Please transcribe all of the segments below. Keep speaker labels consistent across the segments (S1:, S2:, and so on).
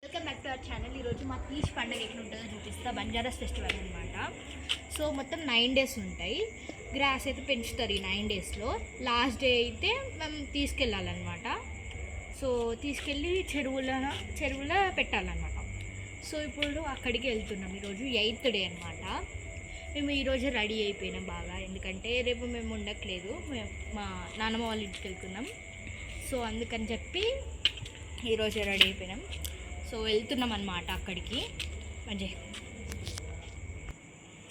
S1: Welcome back to our channel. ఈరోజు మా తీజ్ పండుగ ఎట్లా ఉంటుందో చూపిస్తా. బంజారాస్ ఫెస్టివల్ అనమాట. సో మొత్తం 9 days ఉంటాయి. గ్రాస్ అయితే పెంచుతారు ఈ 9 daysలో. లాస్ట్ డే అయితే మేము తీసుకెళ్ళాలన్నమాట. సో తీసుకెళ్ళి చెరువులో పెట్టాలన్నమాట. సో ఇప్పుడు అక్కడికి వెళ్తున్నాం. ఈరోజు 8th day అనమాట. మేము ఈరోజు రెడీ అయిపోయినాం బాగా, ఎందుకంటే రేపు మేము ఉండట్లేదు, మేము మా నాన్నమ్మ వాళ్ళ ఇంటికి వెళ్తున్నాం. సో అందుకని చెప్పి ఈరోజు రెడీ అయిపోయినాం. సో వెళ్తున్నాం అన్నమాట అక్కడికి మంచి.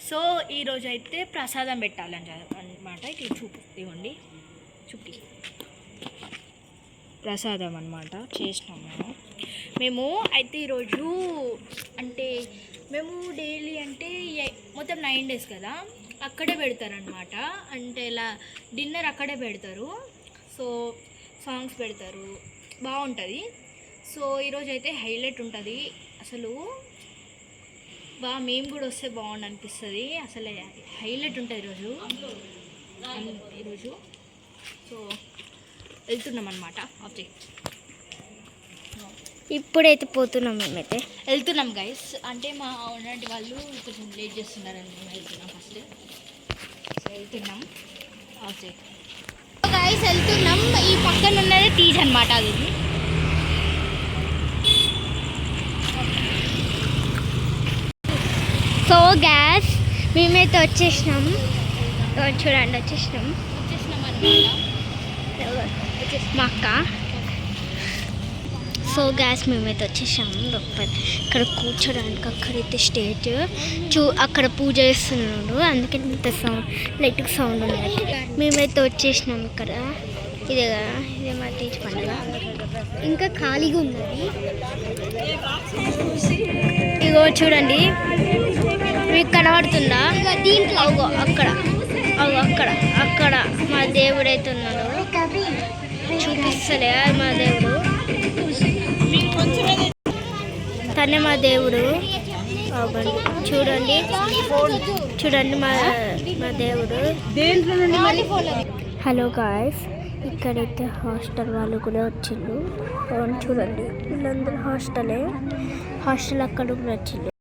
S1: సో ఈరోజు అయితే ప్రసాదం పెట్టాలని అనమాట. ఇట్లా ఇవ్వండి చూపి ప్రసాదం అనమాట చేసినాము మేము అయితే ఈరోజు. అంటే మేము డైలీ అంటే మొత్తం 9 days కదా, అక్కడే పెడతారనమాట. అంటే ఇలా డిన్నర్ అక్కడే పెడతారు. సో సాంగ్స్ పెడతారు, బాగుంటుంది. సో ఈరోజు అయితే హైలైట్ ఉంటుంది అసలు. మేము కూడా వస్తే బాగుండు అనిపిస్తుంది. అసలు హైలైట్ ఉంటుంది ఈరోజు. సో వెళ్తున్నాం అనమాట.
S2: ఇప్పుడైతే పోతున్నాం, మేమైతే
S1: వెళ్తున్నాం గైస్. అంటే మా ఉన్నటి వాళ్ళు కొంచెం లేట్ చేస్తున్నారని మేము వెళ్తున్నాం ఫస్ట్. సో వెళ్తున్నాం గైస్, వెళ్తున్నాం. ఈ పక్కన ఉన్నది తీజ్ అనమాట. అది
S2: సో గ్యాస్ మేమైతే వచ్చేసినాం. చూడండి వచ్చేసినాం
S1: అనమాట
S2: మా అక్క. సో గ్యాస్ మేమైతే వచ్చేసాము లోపల. ఇక్కడ కూర్చోడానికి అక్కడైతే స్టేజ్ అక్కడ పూజ చేస్తున్నాడు, అందుకే ఇంత సౌండ్ లైట్గా సౌండ్ ఉంది. మేమైతే వచ్చేసినాం ఇక్కడ. ఇదే మా తీజ్ పండుగ. ఇంకా ఖాళీగా ఉన్నది. ఇగో చూడండి, మీకు కనబడుతుందా? దీంట్లో అక్కడ అక్కడ మా దేవుడు అయితే ఉన్నాడు. చూపిస్తలే మా దేవుడు, తనే మా దేవుడు. చూడండి మా దేవుడు. హలో గాయ్స్, ఇక్కడైతే హాస్టల్ వాళ్ళు కూడా వచ్చిండు. చూడండి వీళ్ళందరూ హాస్టల్ అక్కడ కూడా వచ్చిండు.